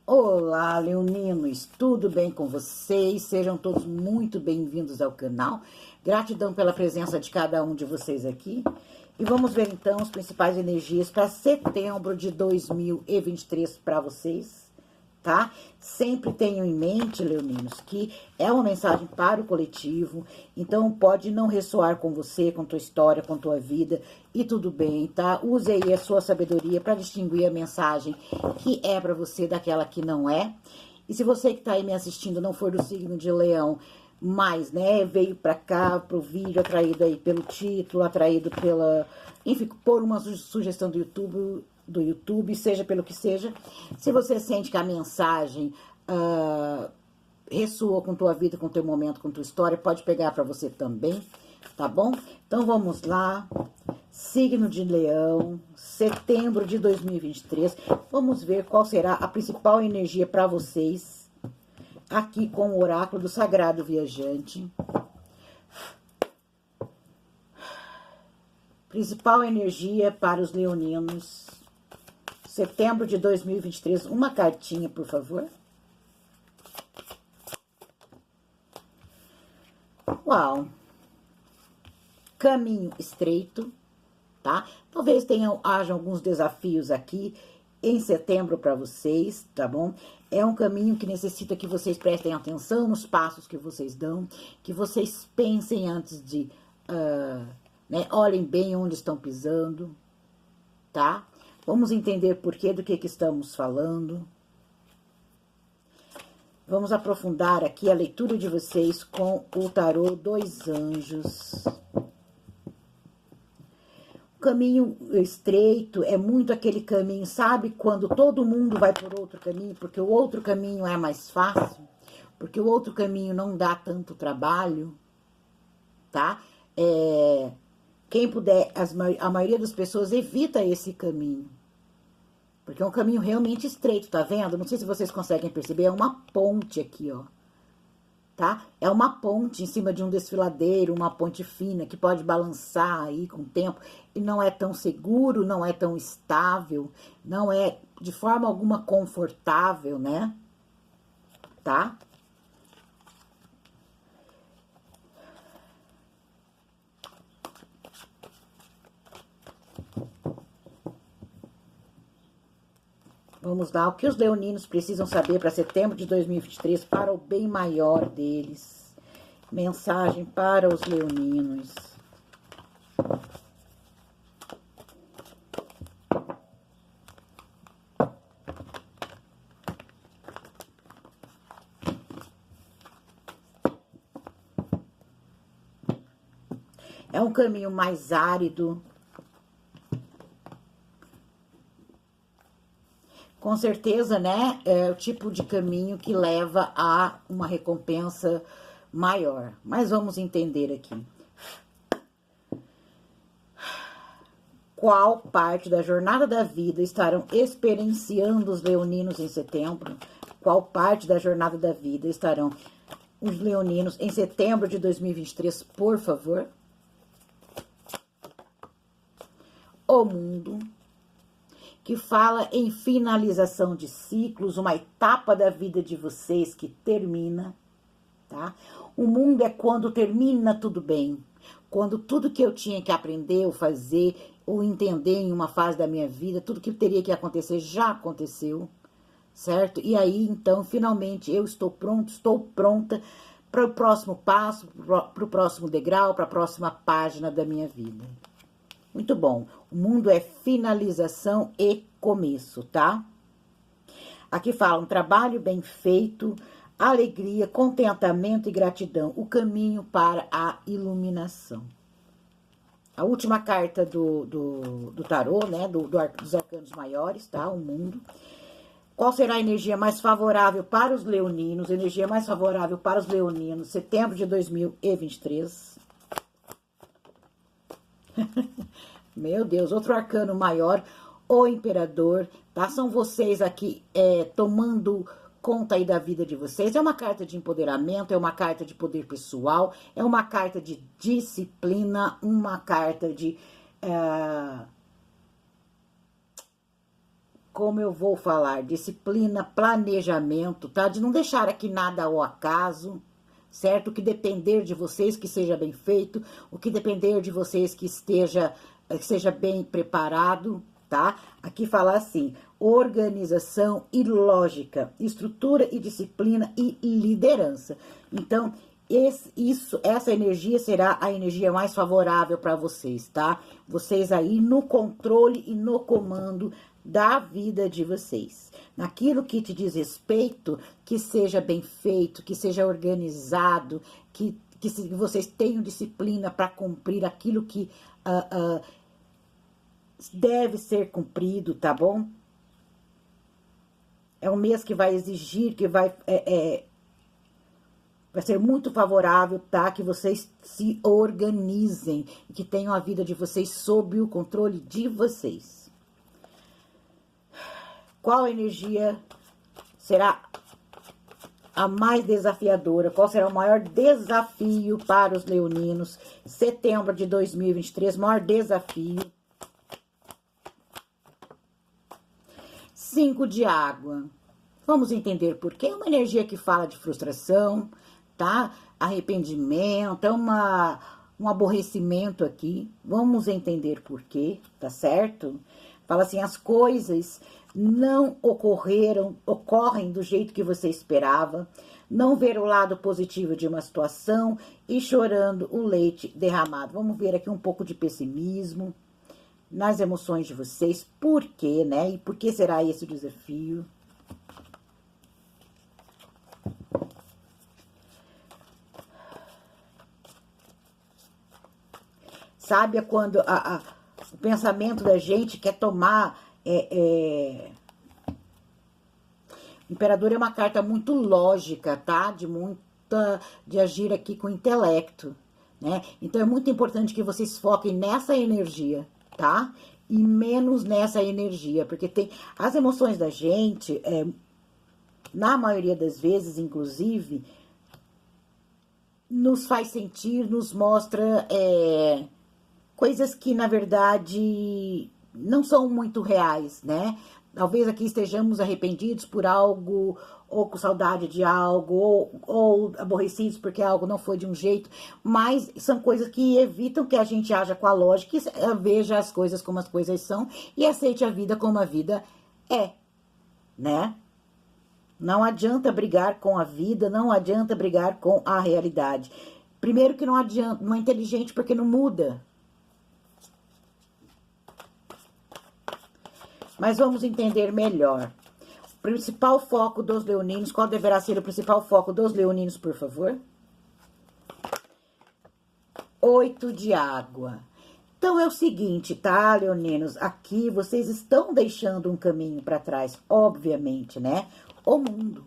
Olá, leoninos, tudo bem com vocês? Sejam todos muito bem-vindos ao canal. Gratidão pela presença de cada um de vocês aqui. E vamos ver então as principais energias para setembro de 2023 para vocês, tá? Sempre tenham em mente, leoninos, que é uma mensagem para o coletivo, então pode não ressoar com você, com tua história, com tua vida, e tudo bem, tá? Use aí a sua sabedoria para distinguir a mensagem que é para você daquela que não é. E se você que tá aí me assistindo não for do signo de Leão, mas, né, veio para cá, pro vídeo, atraído aí pelo título, atraído pela... Enfim, por uma sugestão do YouTube, seja pelo que seja. Se você sente que a mensagem ressoa com tua vida, com teu momento, com tua história, pode pegar para você também, tá bom? Então vamos lá. Signo de Leão, setembro de 2023. Vamos ver qual será a principal energia para vocês aqui com o oráculo do Sagrado Viajante. Principal energia para os leoninos, setembro de 2023. Uma cartinha, por favor. Uau! Caminho estreito, tá? Talvez haja alguns desafios aqui em setembro para vocês, tá bom? É um caminho que necessita que vocês prestem atenção nos passos que vocês dão, que vocês pensem antes de... né? Olhem bem onde estão pisando, tá? Vamos entender porquê do que estamos falando. Vamos aprofundar aqui a leitura de vocês com o tarô dos anjos. O caminho estreito é muito aquele caminho, sabe? Quando todo mundo vai por outro caminho, porque o outro caminho é mais fácil, porque o outro caminho não dá tanto trabalho, tá? Quem puder, a maioria das pessoas evita esse caminho. Porque é um caminho realmente estreito, tá vendo? Não sei se vocês conseguem perceber, é uma ponte aqui, ó. Tá? É uma ponte em cima de um desfiladeiro, uma ponte fina, que pode balançar aí com o tempo. E não é tão seguro, não é tão estável, não é de forma alguma confortável, né? Tá? Vamos lá, o que os leoninos precisam saber para setembro de 2023, para o bem maior deles. Mensagem para os leoninos. É um caminho mais árido. Com certeza, né, é o tipo de caminho que leva a uma recompensa maior. Mas vamos entender aqui. Qual parte da jornada da vida estarão experienciando os leoninos em setembro? Qual parte da jornada da vida estarão os leoninos em setembro de 2023, por favor? O mundo, que fala em finalização de ciclos, uma etapa da vida de vocês que termina, tá? O mundo é quando termina tudo bem, quando tudo que eu tinha que aprender ou fazer ou entender em uma fase da minha vida, tudo que teria que acontecer já aconteceu, certo? E aí, então, finalmente, eu estou pronto, estou pronta para o próximo passo, para o próximo degrau, para a próxima página da minha vida. Muito bom. O mundo é finalização e começo, tá? Aqui fala um trabalho bem feito, alegria, contentamento e gratidão. O caminho para a iluminação. A última carta do tarô, né? Dos arcanos maiores, tá? O mundo. Qual será a energia mais favorável para os leoninos? Energia mais favorável para os leoninos, setembro de 2023. Meu Deus, outro arcano maior, o imperador, tá? São vocês aqui tomando conta aí da vida de vocês. É uma carta de empoderamento, é uma carta de poder pessoal, é uma carta de disciplina, uma carta de como eu vou falar, disciplina, planejamento, tá? De não deixar aqui nada ao acaso, certo? O que depender de vocês que seja bem feito, o que depender de vocês que seja bem preparado, tá? Aqui fala assim, organização e lógica, estrutura e disciplina e liderança. Então, essa energia será a energia mais favorável para vocês, tá? Vocês aí no controle e no comando da vida de vocês. Naquilo que te diz respeito, que seja bem feito, que seja organizado, que vocês tenham disciplina para cumprir aquilo que deve ser cumprido, tá bom? É um mês que vai exigir, que vai ser muito favorável, tá? Que vocês se organizem e que tenham a vida de vocês sob o controle de vocês. Qual energia será a mais desafiadora? Qual será o maior desafio para os leoninos? Setembro de 2023, maior desafio. 5 de água. Vamos entender por quê. É uma energia que fala de frustração, tá? Arrependimento, é um aborrecimento aqui. Vamos entender por quê, tá certo? Fala assim, as coisas não ocorrem do jeito que você esperava, não ver o lado positivo de uma situação e chorando o leite derramado. Vamos ver aqui um pouco de pessimismo nas emoções de vocês. Por quê, né? E por que será esse o desafio? Sabe quando o pensamento da gente quer tomar... O Imperador é uma carta muito lógica, tá? De agir aqui com intelecto, né? Então, é muito importante que vocês foquem nessa energia, tá? E menos nessa energia, porque tem as emoções da gente, na maioria das vezes, inclusive, nos faz sentir, nos mostra coisas que, na verdade, não são muito reais, né? Talvez aqui estejamos arrependidos por algo, ou com saudade de algo, ou aborrecidos porque algo não foi de um jeito, mas são coisas que evitam que a gente haja com a lógica, e veja as coisas como as coisas são, e aceite a vida como a vida é, né? Não adianta brigar com a vida, não adianta brigar com a realidade. Primeiro que não adianta, não é inteligente porque não muda. Mas vamos entender melhor. O principal foco dos leoninos, qual deverá ser o principal foco dos leoninos, por favor? 8 de água. Então, é o seguinte, tá, leoninos? Aqui vocês estão deixando um caminho para trás, obviamente, né? O mundo,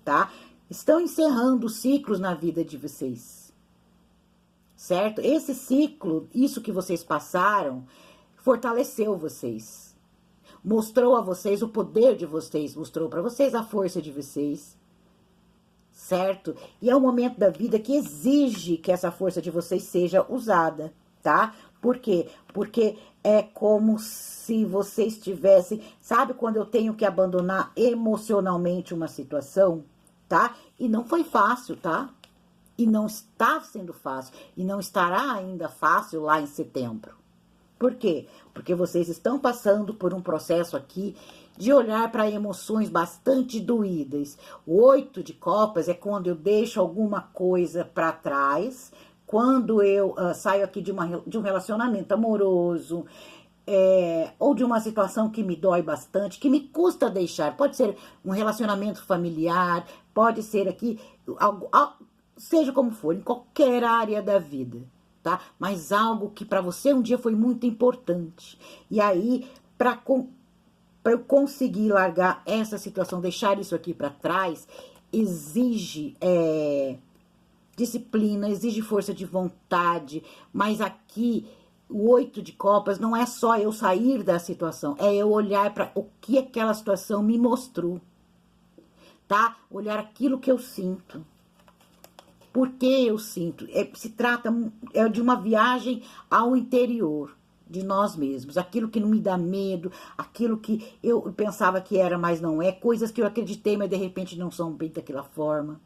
tá? Estão encerrando ciclos na vida de vocês, certo? Esse ciclo, isso que vocês passaram, fortaleceu vocês. Mostrou a vocês o poder de vocês, mostrou para vocês a força de vocês, certo? E é um momento da vida que exige que essa força de vocês seja usada, tá? Por quê? Porque é como se vocês tivessem... Sabe quando eu tenho que abandonar emocionalmente uma situação, tá? E não foi fácil, tá? E não está sendo fácil. E não estará ainda fácil lá em setembro. Por quê? Porque vocês estão passando por um processo aqui de olhar para emoções bastante doídas. O 8 de copas é quando eu deixo alguma coisa para trás, quando eu saio aqui de um relacionamento amoroso, ou de uma situação que me dói bastante, que me custa deixar. Pode ser um relacionamento familiar, pode ser aqui, seja como for, em qualquer área da vida. Tá? Mas algo que para você um dia foi muito importante. E aí, para eu conseguir largar essa situação, deixar isso aqui para trás, exige disciplina, exige força de vontade. Mas aqui, o 8 de copas não é só eu sair da situação, é eu olhar para o que aquela situação me mostrou. Tá? Olhar aquilo que eu sinto. Por que eu sinto? Se trata de uma viagem ao interior, de nós mesmos, aquilo que não me dá medo, aquilo que eu pensava que era, mas não é, coisas que eu acreditei, mas de repente não são bem daquela forma.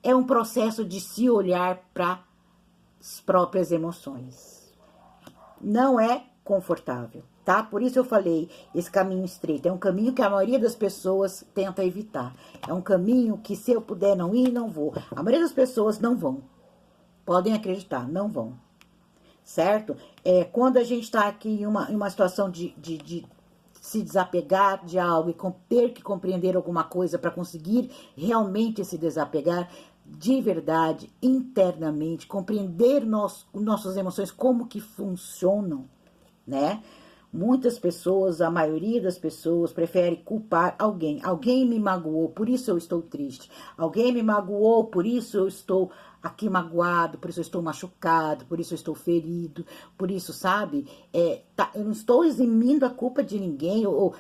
É um processo de se olhar para as próprias emoções. Não é confortável, tá? Por isso eu falei, esse caminho estreito é um caminho que a maioria das pessoas tenta evitar. É um caminho que se eu puder não ir, não vou. A maioria das pessoas não vão. Podem acreditar, não vão. Certo? Quando a gente está aqui em uma situação de se desapegar de algo e ter que compreender alguma coisa para conseguir realmente se desapegar de verdade, internamente, compreender nossas emoções, como que funcionam, né? Muitas pessoas, a maioria das pessoas, prefere culpar alguém. Alguém me magoou, por isso eu estou triste. Alguém me magoou, por isso eu estou aqui magoado, por isso eu estou machucado, por isso eu estou ferido, por isso, sabe? Eu não estou eximindo a culpa de ninguém, ou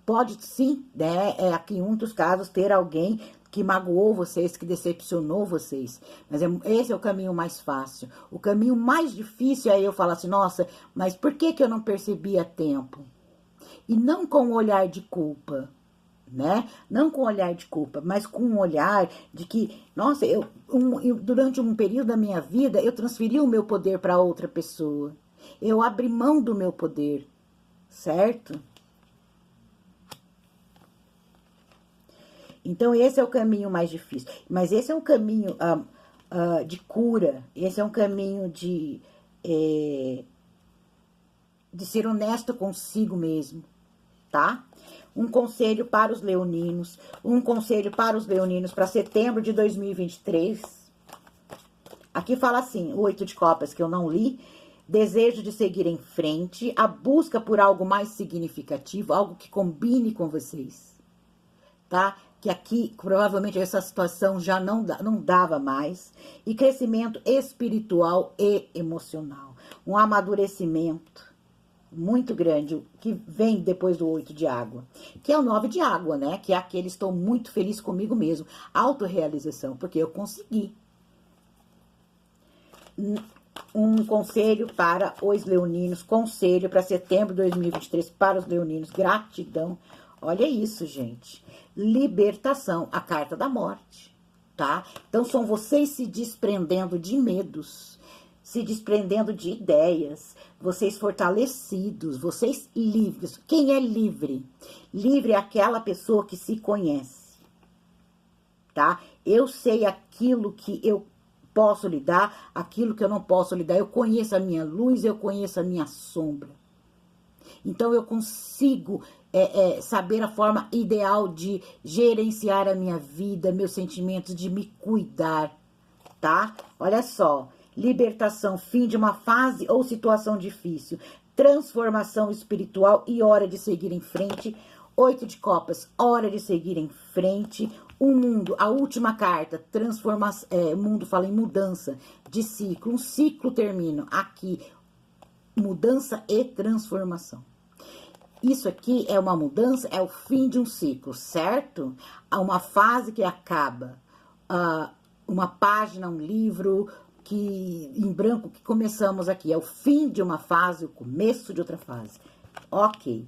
pode sim, né? Aqui em muitos casos, ter alguém que magoou vocês, que decepcionou vocês. Mas esse é o caminho mais fácil. O caminho mais difícil é eu falar assim, nossa, mas por que eu não percebi a tempo? E não com um olhar de culpa, né? Não com um olhar de culpa, mas com um olhar de que, nossa, durante um período da minha vida, eu transferi o meu poder para outra pessoa. Eu abri mão do meu poder, certo? Então, esse é o caminho mais difícil. Mas esse é um caminho de cura. Esse é um caminho de ser honesto consigo mesmo, tá? Um conselho para os leoninos. Um conselho para os leoninos para setembro de 2023. Aqui fala assim, o 8 de copas que eu não li. Desejo de seguir em frente. A busca por algo mais significativo. Algo que combine com vocês. Tá? Que aqui, provavelmente, essa situação já não dava mais. E crescimento espiritual e emocional. Um amadurecimento muito grande, que vem depois do 8 de água. Que é o 9 de água, né? Que é aquele, estou muito feliz comigo mesmo. Autorrealização, porque eu consegui. Um conselho para os leoninos. Conselho para setembro de 2023 para os leoninos. Gratidão. Olha isso, gente. Libertação, a carta da morte, tá? Então, são vocês se desprendendo de medos, se desprendendo de ideias, vocês fortalecidos, vocês livres. Quem é livre? Livre é aquela pessoa que se conhece, tá? Eu sei aquilo que eu posso lidar, aquilo que eu não posso lidar. Eu conheço a minha luz, eu conheço a minha sombra. Então, eu consigo saber a forma ideal de gerenciar a minha vida, meus sentimentos, de me cuidar, tá? Olha só, libertação, fim de uma fase ou situação difícil, transformação espiritual e hora de seguir em frente. 8 de copas, hora de seguir em frente. O mundo, a última carta, transformação, o mundo fala em mudança de ciclo, um ciclo termina aqui, mudança e transformação. Isso aqui é uma mudança, é o fim de um ciclo, certo? Há uma fase que acaba, uma página, um livro que em branco que começamos aqui. É o fim de uma fase, o começo de outra fase. Ok.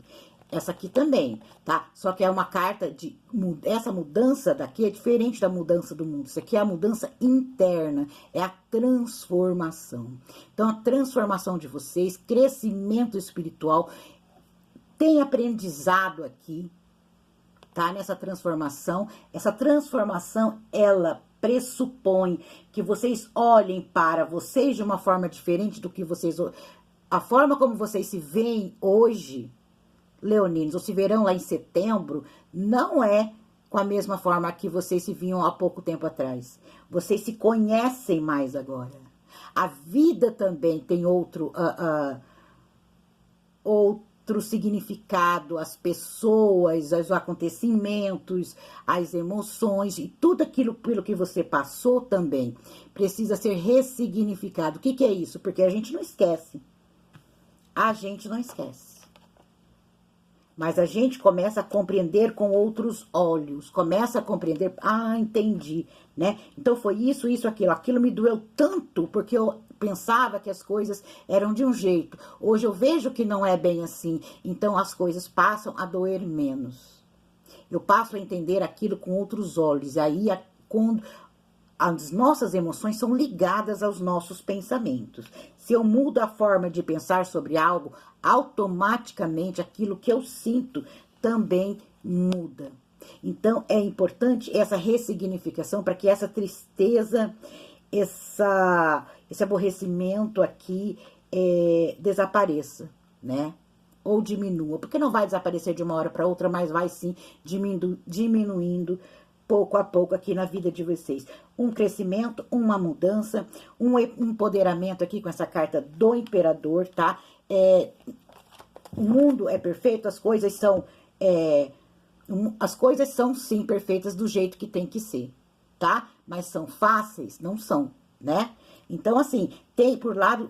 Essa aqui também, tá? Só que é uma carta de... Essa mudança daqui é diferente da mudança do mundo. Isso aqui é a mudança interna, é a transformação. Então, a transformação de vocês, crescimento espiritual... Tem aprendizado aqui, tá? Nessa transformação. Essa transformação, ela pressupõe que vocês olhem para vocês de uma forma diferente do que vocês... A forma como vocês se veem hoje, leoninos, ou se verão lá em setembro, não é com a mesma forma que vocês se viam há pouco tempo atrás. Vocês se conhecem mais agora. A vida também tem outro significado, as pessoas, os acontecimentos, as emoções e tudo aquilo pelo que você passou também precisa ser ressignificado. O que é isso? Porque a gente não esquece. A gente não esquece. Mas a gente começa a compreender com outros olhos, começa a compreender, entendi, né? Então foi isso, aquilo me doeu tanto, porque eu pensava que as coisas eram de um jeito. Hoje eu vejo que não é bem assim. Então as coisas passam a doer menos. Eu passo a entender aquilo com outros olhos. E aí, quando as nossas emoções são ligadas aos nossos pensamentos. Se eu mudo a forma de pensar sobre algo, automaticamente aquilo que eu sinto também muda. Então, é importante essa ressignificação para que essa tristeza, esse aborrecimento aqui desapareça, né? Ou diminua, porque não vai desaparecer de uma hora para outra, mas vai sim diminuindo pouco a pouco aqui na vida de vocês. Um crescimento, uma mudança, um empoderamento aqui com essa carta do Imperador, tá? O mundo é perfeito, as coisas são sim perfeitas do jeito que tem que ser, tá? Mas são fáceis? Não são, né? Então, assim,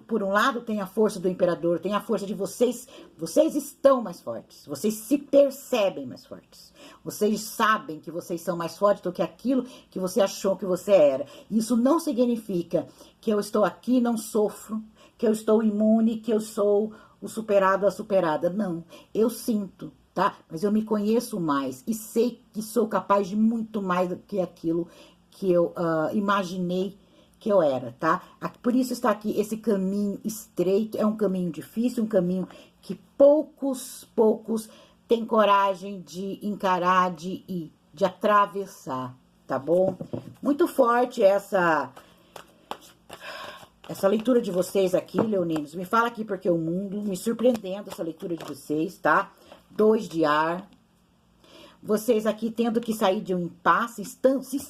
por um lado tem a força do Imperador, tem a força de vocês estão mais fortes, vocês se percebem mais fortes, vocês sabem que vocês são mais fortes do que aquilo que você achou que você era. Isso não significa que eu estou aqui, não sofro, que eu estou imune, que eu sou o superado, a superada. Não, eu sinto, tá? Mas eu me conheço mais e sei que sou capaz de muito mais do que aquilo que eu imaginei que eu era, tá? Por isso está aqui esse caminho estreito, é um caminho difícil, um caminho que poucos têm coragem de encarar, de ir, de atravessar, tá bom? Muito forte essa leitura de vocês aqui, leoninos. Me fala aqui porque o mundo, me surpreendendo essa leitura de vocês, tá? 2 de ar. Vocês aqui tendo que sair de um impasse,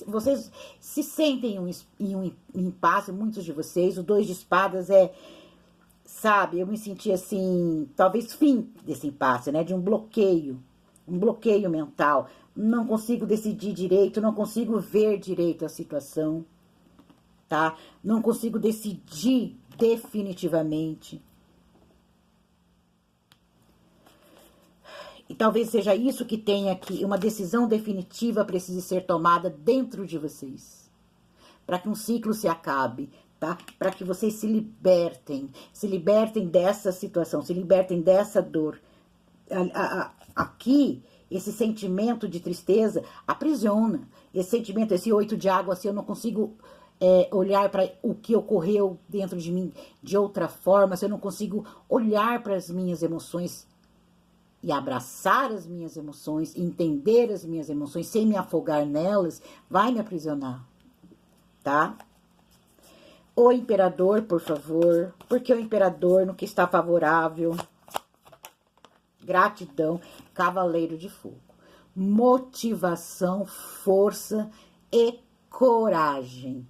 vocês se sentem em um impasse, muitos de vocês. O 2 de espadas sabe, eu me senti assim, talvez fim desse impasse, né? De um bloqueio mental. Não consigo decidir direito, não consigo ver direito a situação, tá? Não consigo decidir definitivamente. E talvez seja isso que tenha aqui, uma decisão definitiva precise ser tomada dentro de vocês. Para que um ciclo se acabe, tá? Para que vocês se libertem dessa situação, se libertem dessa dor. Aqui, esse sentimento de tristeza aprisiona. Esse sentimento, esse 8 de água, assim, eu não consigo olhar para o que ocorreu dentro de mim de outra forma, se eu não consigo olhar para as minhas emoções e abraçar as minhas emoções, entender as minhas emoções sem me afogar nelas, vai me aprisionar, tá? O Imperador, por favor, porque o Imperador no que está favorável, gratidão, Cavaleiro de Fogo, motivação, força e coragem,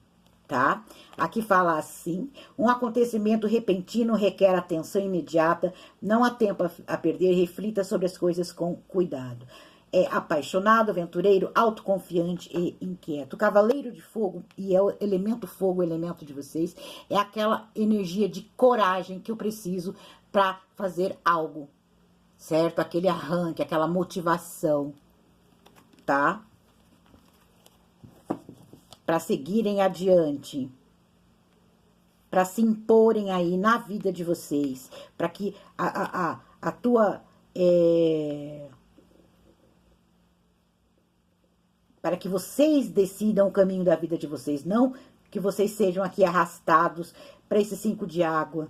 tá? Aqui fala assim: um acontecimento repentino requer atenção imediata, não há tempo a perder, reflita sobre as coisas com cuidado. É apaixonado, aventureiro, autoconfiante e inquieto. O Cavaleiro de Fogo, e é o elemento fogo, o elemento de vocês, é aquela energia de coragem que eu preciso para fazer algo, certo? Aquele arranque, aquela motivação, tá? Para seguirem adiante, para se imporem aí na vida de vocês, para que para que vocês decidam o caminho da vida de vocês, não que vocês sejam aqui arrastados para esse 5 de água.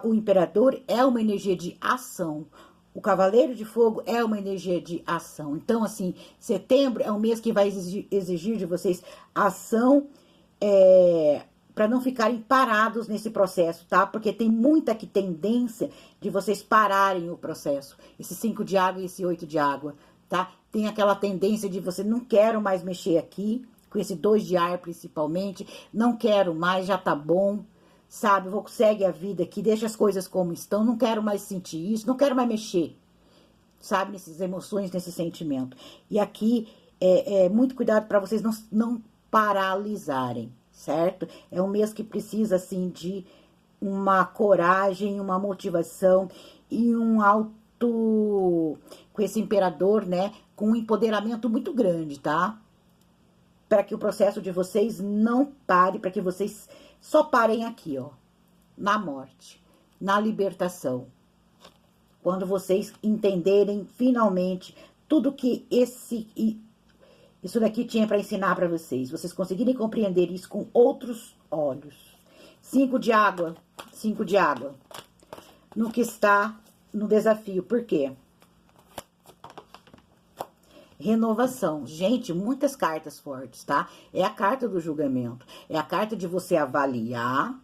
O Imperador é uma energia de ação. O Cavaleiro de Fogo é uma energia de ação. Então, assim, setembro é um mês que vai exigir de vocês ação para não ficarem parados nesse processo, tá? Porque tem muita tendência de vocês pararem o processo. Esse 5 de água e esse 8 de água, tá? Tem aquela tendência de você não quero mais mexer aqui, com esse 2 de ar principalmente, não quero mais, já tá bom. Sabe, segue a vida aqui, deixa as coisas como estão, não quero mais sentir isso, não quero mais mexer, sabe, nessas emoções, nesse sentimento. E aqui, muito cuidado para vocês não paralisarem, certo? É um mês que precisa, assim, de uma coragem, uma motivação e com esse Imperador, né, com um empoderamento muito grande, tá? Para que o processo de vocês não pare, para que vocês Só parem aqui, ó, na morte, na libertação. Quando vocês entenderem finalmente tudo que isso daqui tinha para ensinar para vocês. Vocês conseguirem compreender isso com outros olhos. 5 de água. 5 de água. No que está no desafio. Por quê? Renovação. Gente, muitas cartas fortes, tá? É a carta do julgamento. É a carta de você avaliar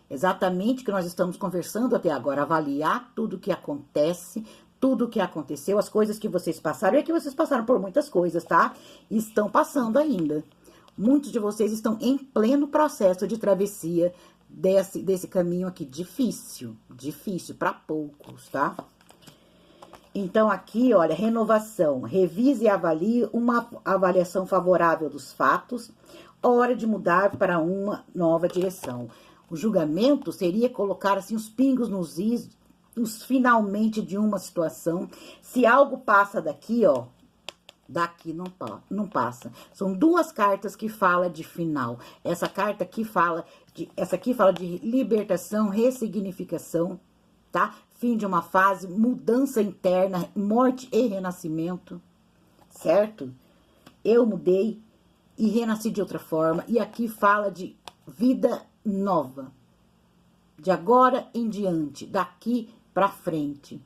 exatamente o que nós estamos conversando até agora. Avaliar tudo o que acontece, tudo o que aconteceu, as coisas que vocês passaram. E é que vocês passaram por muitas coisas, tá? E estão passando ainda. Muitos de vocês estão em pleno processo de travessia desse caminho aqui. Difícil para poucos, tá? Então, aqui, olha, renovação. Revise e avalie uma avaliação favorável dos fatos. Hora de mudar para uma nova direção. O julgamento seria colocar, assim, os pingos nos is, os finalmente de uma situação. Se algo passa daqui, ó, daqui não passa. São duas cartas que falam de final. Essa carta aqui essa aqui fala de libertação, ressignificação, tá? Fim de uma fase, mudança interna, morte e renascimento, certo? Eu mudei e renasci de outra forma. E aqui fala de vida nova. De agora em diante, daqui pra frente,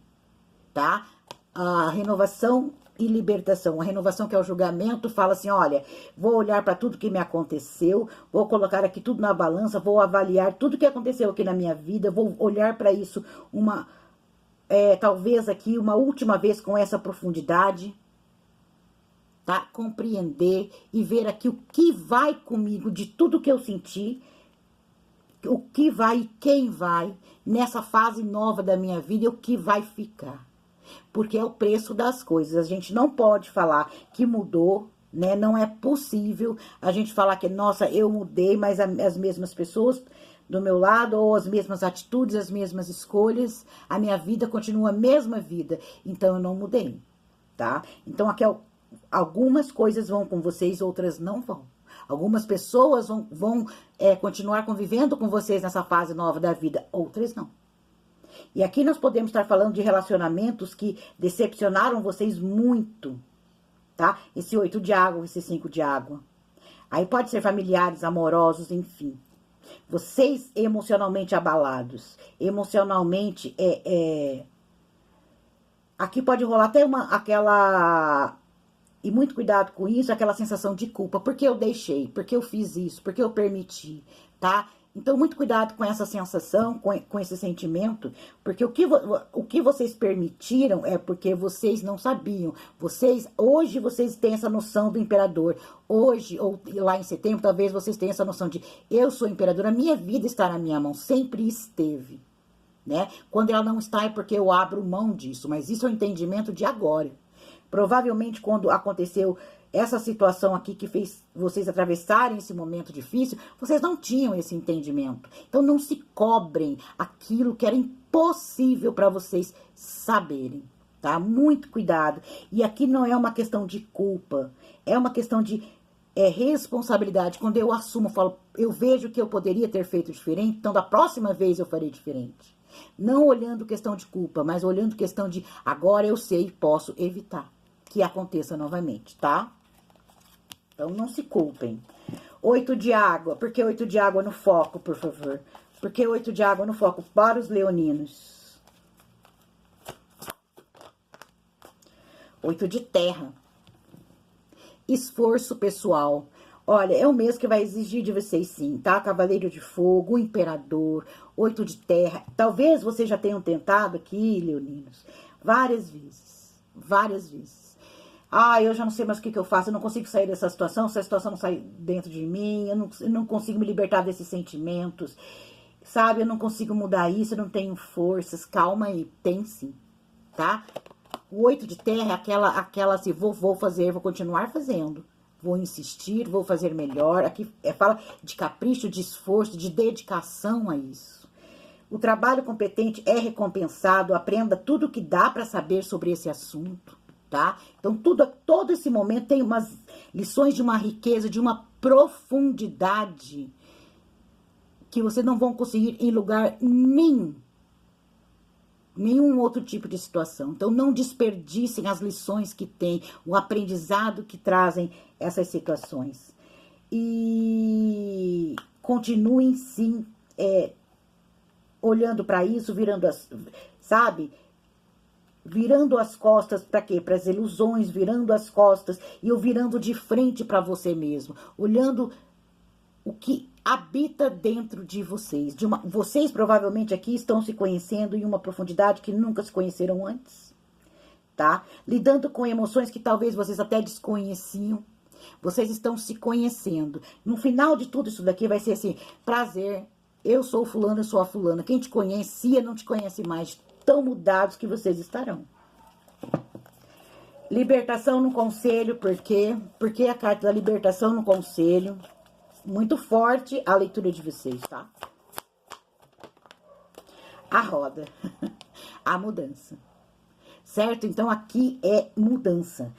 tá? A renovação e libertação. A renovação, que é o julgamento, fala assim, olha, vou olhar para tudo que me aconteceu, vou colocar aqui tudo na balança, vou avaliar tudo que aconteceu aqui na minha vida, vou olhar para isso talvez aqui uma última vez com essa profundidade, tá? Compreender e ver aqui o que vai comigo de tudo que eu senti, o que vai e quem vai nessa fase nova da minha vida e o que vai ficar. Porque é o preço das coisas. A gente não pode falar que mudou, né? Não é possível a gente falar que, nossa, eu mudei, mas as mesmas pessoas do meu lado, ou as mesmas atitudes, as mesmas escolhas, a minha vida continua a mesma vida. Então, eu não mudei, tá? Então, aqui algumas coisas vão com vocês, outras não vão. Algumas pessoas vão continuar convivendo com vocês nessa fase nova da vida, outras não. E aqui nós podemos estar falando de relacionamentos que decepcionaram vocês muito, tá? Esse 8 de água, esse 5 de água. Aí pode ser familiares, amorosos, enfim. Vocês emocionalmente abalados, emocionalmente, aqui pode rolar até aquela, e muito cuidado com isso, aquela sensação de culpa, porque eu deixei, porque eu fiz isso, porque eu permiti, tá? Então, muito cuidado com essa sensação, com esse sentimento, porque o que vocês permitiram é porque vocês não sabiam. Hoje vocês têm essa noção do imperador. Hoje, ou lá em setembro, talvez vocês tenham essa noção de eu sou imperador, a minha vida está na minha mão, sempre esteve, né? Quando ela não está é porque eu abro mão disso, mas isso é o entendimento de agora. Provavelmente, quando aconteceu essa situação aqui que fez vocês atravessarem esse momento difícil, vocês não tinham esse entendimento. Então, não se cobrem aquilo que era impossível para vocês saberem, tá? Muito cuidado. E aqui não é uma questão de culpa, é uma questão de responsabilidade. Quando eu assumo, falo, eu vejo que eu poderia ter feito diferente, então da próxima vez eu farei diferente. Não olhando questão de culpa, mas olhando questão de agora eu sei e posso evitar que aconteça novamente, tá? Então, não se culpem. 8 de água. Por que 8 de água no foco, por favor? Por que 8 de água no foco para os leoninos? 8 de terra. Esforço pessoal. Olha, é um mês que vai exigir de vocês sim, tá? Cavaleiro de fogo, imperador, 8 de terra. Talvez vocês já tenham tentado aqui, leoninos, várias vezes. Várias vezes. Eu já não sei mais o que eu faço, eu não consigo sair dessa situação, essa situação não sai dentro de mim, eu não consigo me libertar desses sentimentos, sabe? Eu não consigo mudar isso, eu não tenho forças. Calma aí, tem sim, tá? O 8 de terra é aquela assim, vou fazer, vou continuar fazendo, vou insistir, vou fazer melhor. Aqui fala de capricho, de esforço, de dedicação a isso. O trabalho competente é recompensado, aprenda tudo que dá para saber sobre esse assunto. Tá? Então, todo esse momento tem umas lições de uma riqueza, de uma profundidade que vocês não vão conseguir em lugar nenhum. Nenhum outro tipo de situação. Então, não desperdicem as lições que tem, o aprendizado que trazem essas situações. E continuem, sim, olhando para isso, virando virando as costas para quê? Para as ilusões, virando as costas e eu virando de frente para você mesmo, olhando o que habita dentro de vocês. Vocês provavelmente aqui estão se conhecendo em uma profundidade que nunca se conheceram antes, tá? Lidando com emoções que talvez vocês até desconheciam. Vocês estão se conhecendo. No final de tudo isso daqui vai ser assim, prazer, eu sou o fulano, eu sou a fulana. Quem te conhecia não te conhece mais. Tão mudados que vocês estarão. Libertação no conselho, por quê? Porque a carta da libertação no conselho, muito forte a leitura de vocês, tá? A roda, a mudança, certo? Então, aqui é mudança,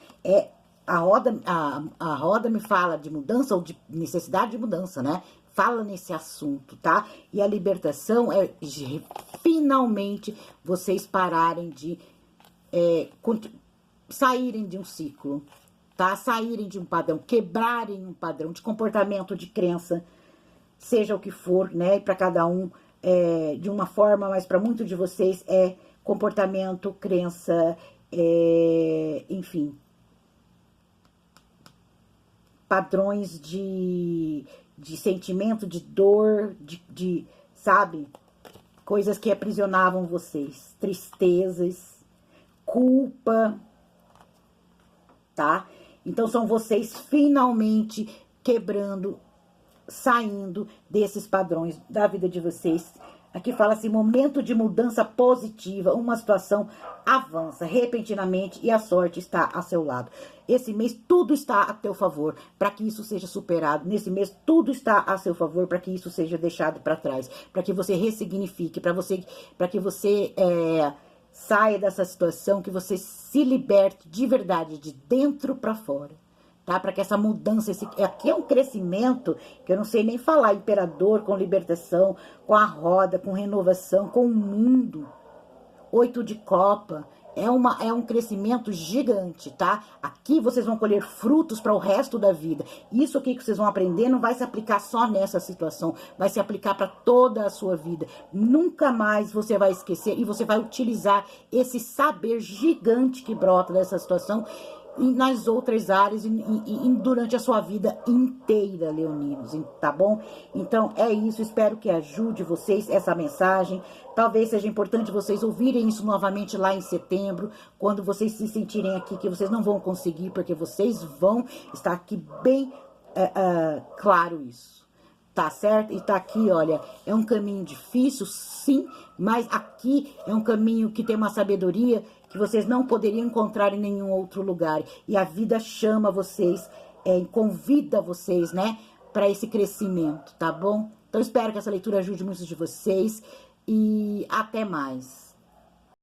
a roda me fala de mudança ou de necessidade de mudança, né? Fala nesse assunto, tá? E a libertação é finalmente vocês pararem de saírem de um ciclo, tá? Saírem de um padrão, quebrarem um padrão de comportamento, de crença, seja o que for, né? Para cada um de uma forma, mas para muitos de vocês é comportamento, crença, enfim, padrões de sentimento, de dor, sabe? Coisas que aprisionavam vocês, tristezas, culpa, tá? Então, são vocês finalmente quebrando, saindo desses padrões da vida de vocês. Aqui fala assim, momento de mudança positiva, uma situação avança repentinamente e a sorte está a seu lado. Esse mês tudo está a teu favor para que isso seja superado. Nesse mês tudo está a seu favor para que isso seja deixado para trás, para que você ressignifique, para que você saia dessa situação, que você se liberte de verdade, de dentro para fora. Tá? Para que essa mudança, aqui é um crescimento, que eu não sei nem falar, imperador com libertação, com a roda, com renovação, com o mundo. 8 de copa, é um crescimento gigante, tá? Aqui vocês vão colher frutos para o resto da vida. Isso aqui que vocês vão aprender não vai se aplicar só nessa situação, vai se aplicar para toda a sua vida. Nunca mais você vai esquecer e você vai utilizar esse saber gigante que brota dessa situação nas outras áreas e durante a sua vida inteira, leoninos, tá bom? Então, é isso, espero que ajude vocês essa mensagem. Talvez seja importante vocês ouvirem isso novamente lá em setembro, quando vocês se sentirem aqui, que vocês não vão conseguir, porque vocês vão estar aqui bem claro isso. Tá certo? E tá aqui, olha, é um caminho difícil, sim, mas aqui é um caminho que tem uma sabedoria que vocês não poderiam encontrar em nenhum outro lugar. E a vida chama vocês, convida vocês, né, para esse crescimento, tá bom? Então, espero que essa leitura ajude muitos de vocês e até mais.